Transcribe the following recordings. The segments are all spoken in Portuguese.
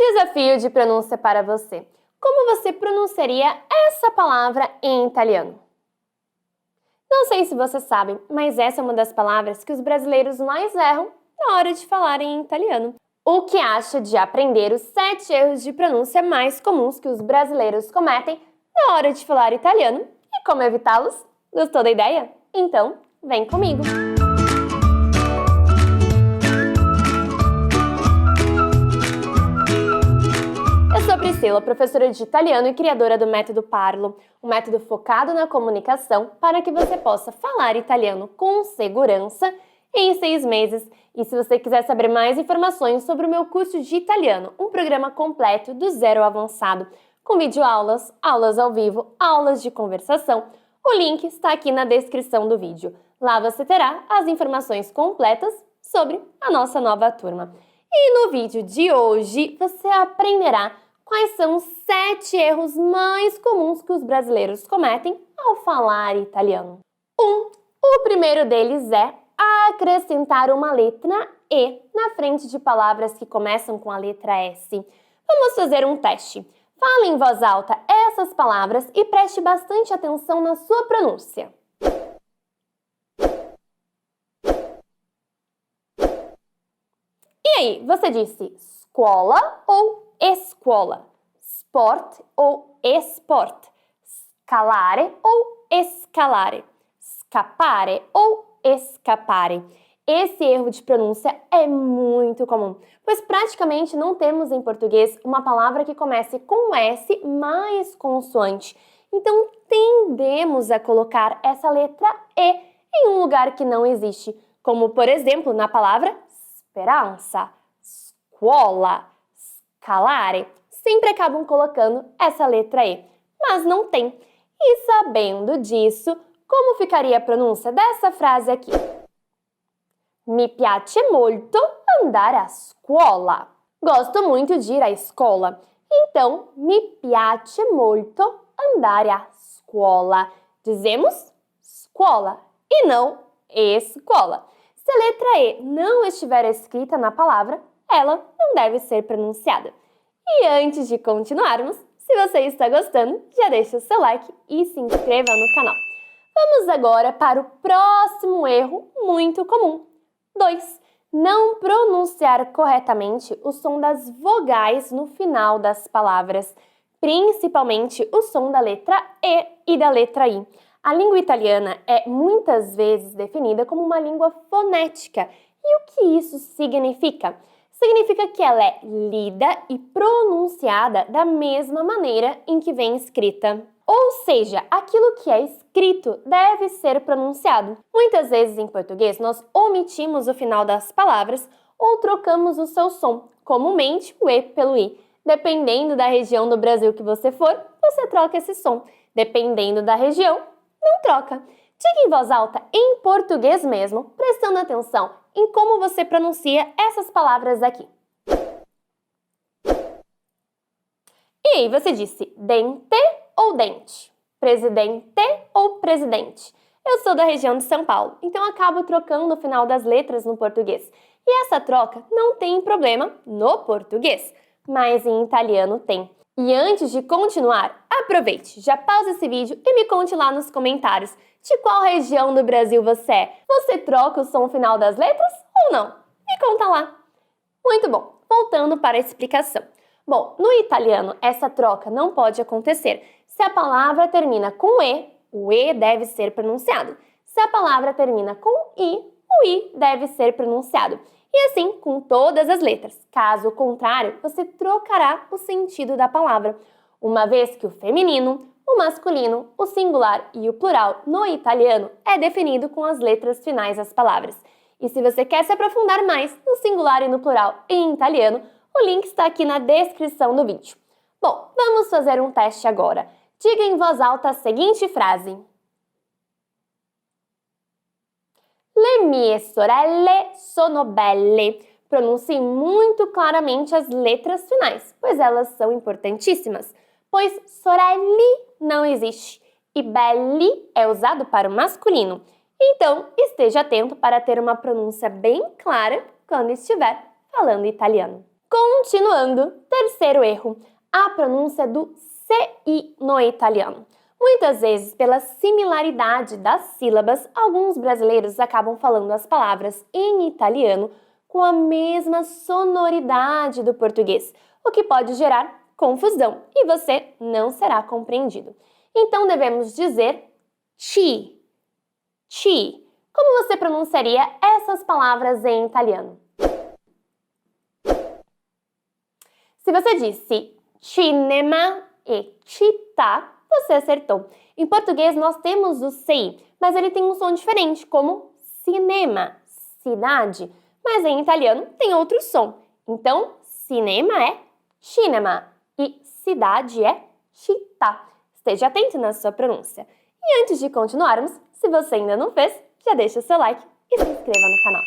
Desafio de pronúncia para você. Como você pronunciaria essa palavra em italiano? Não sei se você sabe, mas essa é uma das palavras que os brasileiros mais erram na hora de falar em italiano. O que acha de aprender os 7 erros de pronúncia mais comuns que os brasileiros cometem na hora de falar italiano e como evitá-los? Gostou da ideia? Então, vem comigo! Eu sou Priscila, professora de italiano e criadora do Método Parlo, um método focado na comunicação para que você possa falar italiano com segurança em 6 meses. E se você quiser saber mais informações sobre o meu curso de italiano, um programa completo do zero ao avançado, com videoaulas, aulas ao vivo, aulas de conversação, o link está aqui na descrição do vídeo. Lá você terá as informações completas sobre a nossa nova turma. E no vídeo de hoje você aprenderá quais são os 7 erros mais comuns que os brasileiros cometem ao falar italiano. O primeiro deles é acrescentar uma letra E na frente de palavras que começam com a letra S. Vamos fazer um teste. Fale em voz alta essas palavras e preste bastante atenção na sua pronúncia. E aí, você disse escola ou escola? Sport ou esport? Scalare ou escalare? Scappare ou escapare. Esse erro de pronúncia é muito comum, pois praticamente não temos em português uma palavra que comece com S mais consoante. Então tendemos a colocar essa letra E em um lugar que não existe, como por exemplo na palavra speranza, scuola, scalare. Sempre acabam colocando essa letra E, mas não tem. E sabendo disso, como ficaria a pronúncia dessa frase aqui? Mi piace molto andare a scuola. Gosto muito de ir à escola. Então, mi piace molto andare a scuola. Dizemos scuola e não escola. Se a letra E não estiver escrita na palavra, ela não deve ser pronunciada. E antes de continuarmos, se você está gostando, já deixa o seu like e se inscreva no canal. Vamos agora para o próximo erro muito comum. 2. Não pronunciar corretamente o som das vogais no final das palavras, principalmente o som da letra E e da letra I. A língua italiana é muitas vezes definida como uma língua fonética. E o que isso significa? Significa que ela é lida e pronunciada da mesma maneira em que vem escrita. Ou seja, aquilo que é escrito deve ser pronunciado. Muitas vezes em português nós omitimos o final das palavras ou trocamos o seu som, comumente o E pelo I. Dependendo da região do Brasil que você for, você troca esse som. Dependendo da região, não troca. Diga em voz alta, em português mesmo, prestando atenção em como você pronuncia essas palavras aqui. E aí, você disse dente ou dente? Presidente ou presidente? Eu sou da região de São Paulo, então acabo trocando o final das letras no português. E essa troca não tem problema no português, mas em italiano tem. E antes de continuar, aproveite, já pausa esse vídeo e me conte lá nos comentários de qual região do Brasil você é. Você troca o som final das letras ou não? Me conta lá. Muito bom, voltando para a explicação. Bom, no italiano, essa troca não pode acontecer. Se a palavra termina com E, o E deve ser pronunciado. Se a palavra termina com I, o I deve ser pronunciado. E assim com todas as letras. Caso contrário, você trocará o sentido da palavra, uma vez que o feminino, o masculino, o singular e o plural no italiano é definido com as letras finais das palavras. E se você quer se aprofundar mais no singular e no plural em italiano, o link está aqui na descrição do vídeo. Bom, vamos fazer um teste agora. Diga em voz alta a seguinte frase. Le mie sorelle sono belle. Pronuncie muito claramente as letras finais, pois elas são importantíssimas. Pois sorelle não existe e belli é usado para o masculino. Então, esteja atento para ter uma pronúncia bem clara quando estiver falando italiano. Continuando, terceiro erro, a pronúncia do CI no italiano. Muitas vezes, pela similaridade das sílabas, alguns brasileiros acabam falando as palavras em italiano com a mesma sonoridade do português, o que pode gerar confusão e você não será compreendido. Então, devemos dizer ci, ci. Como você pronunciaria essas palavras em italiano? Se você disse cinema e città, você acertou. Em português nós temos o CI, mas ele tem um som diferente, como cinema, cidade. Mas em italiano tem outro som. Então, cinema é cinema e cidade é città. Esteja atento na sua pronúncia. E antes de continuarmos, se você ainda não fez, já deixa o seu like e se inscreva no canal.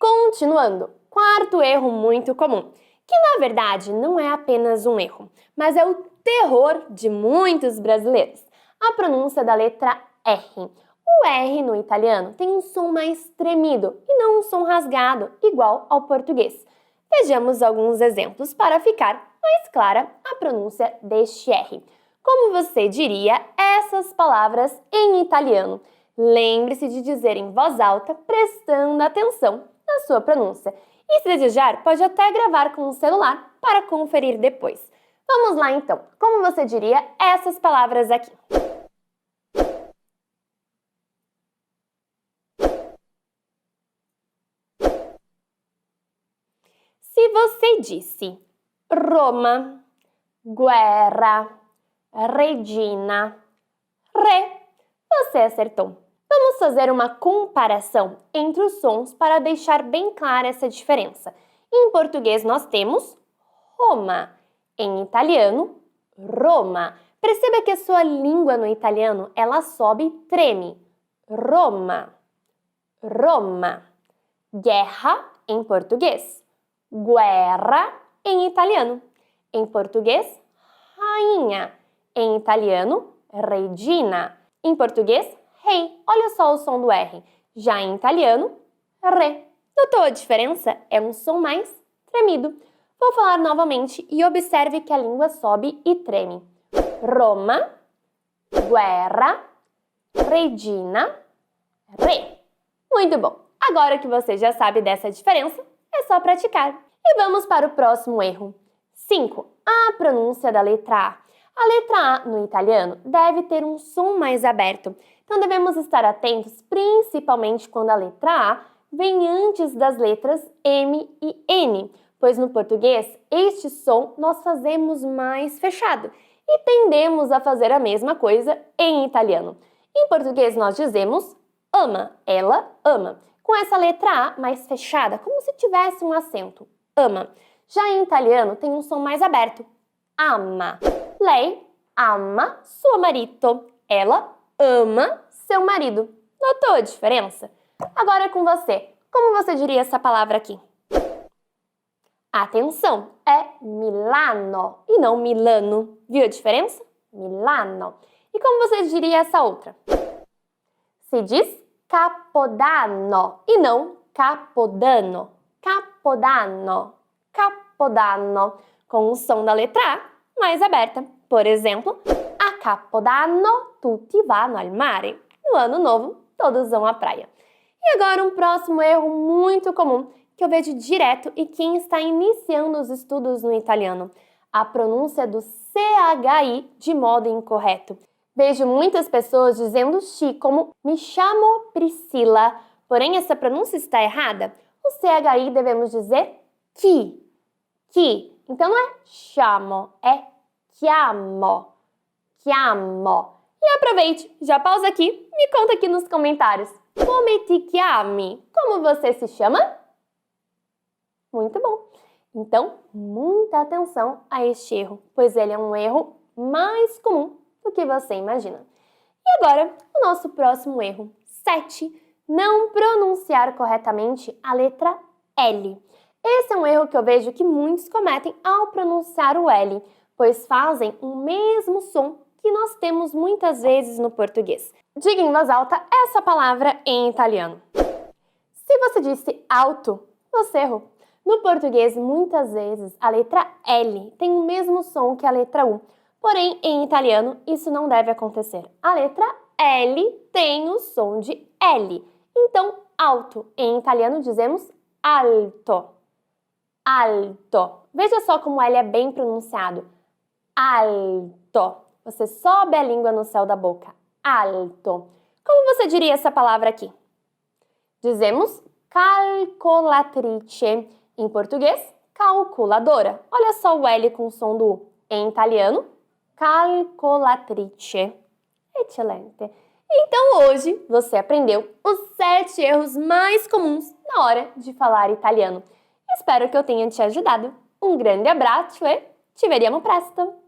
Continuando, quarto erro muito comum, que na verdade não é apenas um erro, mas é o terror de muitos brasileiros. A pronúncia da letra R. O R no italiano tem um som mais tremido e não um som rasgado, igual ao português. Vejamos alguns exemplos para ficar mais clara a pronúncia deste R. Como você diria essas palavras em italiano? Lembre-se de dizer em voz alta, prestando atenção na sua pronúncia. E se desejar, pode até gravar com o celular para conferir depois. Vamos lá então. Como você diria essas palavras aqui? Se você disse Roma, guerra, regina, re, você acertou. Vamos fazer uma comparação entre os sons para deixar bem clara essa diferença. Em português nós temos Roma, em italiano, Roma. Perceba que a sua língua no italiano, ela sobe e treme. Roma, Roma. Guerra em português. Guerra em italiano. Em português, rainha. Em italiano, regina. Em português, rei. Olha só o som do R. Já em italiano, re. Notou a diferença? É um som mais tremido. Vou falar novamente e observe que a língua sobe e treme. Roma, guerra, regina, re. Muito bom! Agora que você já sabe dessa diferença, é só praticar. E vamos para o próximo erro. 5. A pronúncia da letra A. A letra A no italiano deve ter um som mais aberto. Então devemos estar atentos, principalmente quando a letra A vem antes das letras M e N, pois no português este som nós fazemos mais fechado e tendemos a fazer a mesma coisa em italiano. Em português nós dizemos ama, ela ama, com essa letra A mais fechada, como se tivesse um acento, ama. Já em italiano tem um som mais aberto, ama. Lei ama suo marito, ela ama seu marido. Notou a diferença? Agora é com você. Como você diria essa palavra aqui? Atenção, é Milano e não Milano. Viu a diferença? Milano. E como você diria essa outra? Se diz Capodanno e não Capodano. Capodano, Capodanno, com o som da letra A mais aberta. Por exemplo, a Capodanno tutti vanno al mare. No ano novo, todos vão à praia. E agora um próximo erro muito comum que eu vejo direto e quem está iniciando os estudos no italiano. A pronúncia do CHI de modo incorreto. Vejo muitas pessoas dizendo chi como me chamo Priscila, porém essa pronúncia está errada. O CHI devemos dizer chi, chi. Então não é chamo, é chiamo, chiamo. E aproveite, já pausa aqui, me conta aqui nos comentários. Come ti chiami? Como você se chama? Muito bom! Então, muita atenção a este erro, pois ele é um erro mais comum do que você imagina. E agora, o nosso próximo erro, 7. Não pronunciar corretamente a letra L. Esse é um erro que eu vejo que muitos cometem ao pronunciar o L, pois fazem o mesmo som que nós temos muitas vezes no português. Diga em voz alta essa palavra em italiano. Se você disse alto, você errou, No português, muitas vezes, a letra L tem o mesmo som que a letra U. Porém, em italiano, isso não deve acontecer. A letra L tem o som de L. Então, alto. Em italiano, dizemos alto. Alto. Veja só como L é bem pronunciado. Alto. Você sobe a língua no céu da boca. Alto. Como você diria essa palavra aqui? Dizemos calcolatrice. Em português, calculadora. Olha só o L com o som do U. Em italiano, calcolatrice. Excelente! Então hoje você aprendeu os 7 erros mais comuns na hora de falar italiano. Espero que eu tenha te ajudado. Um grande abraço e ci vediamo presto!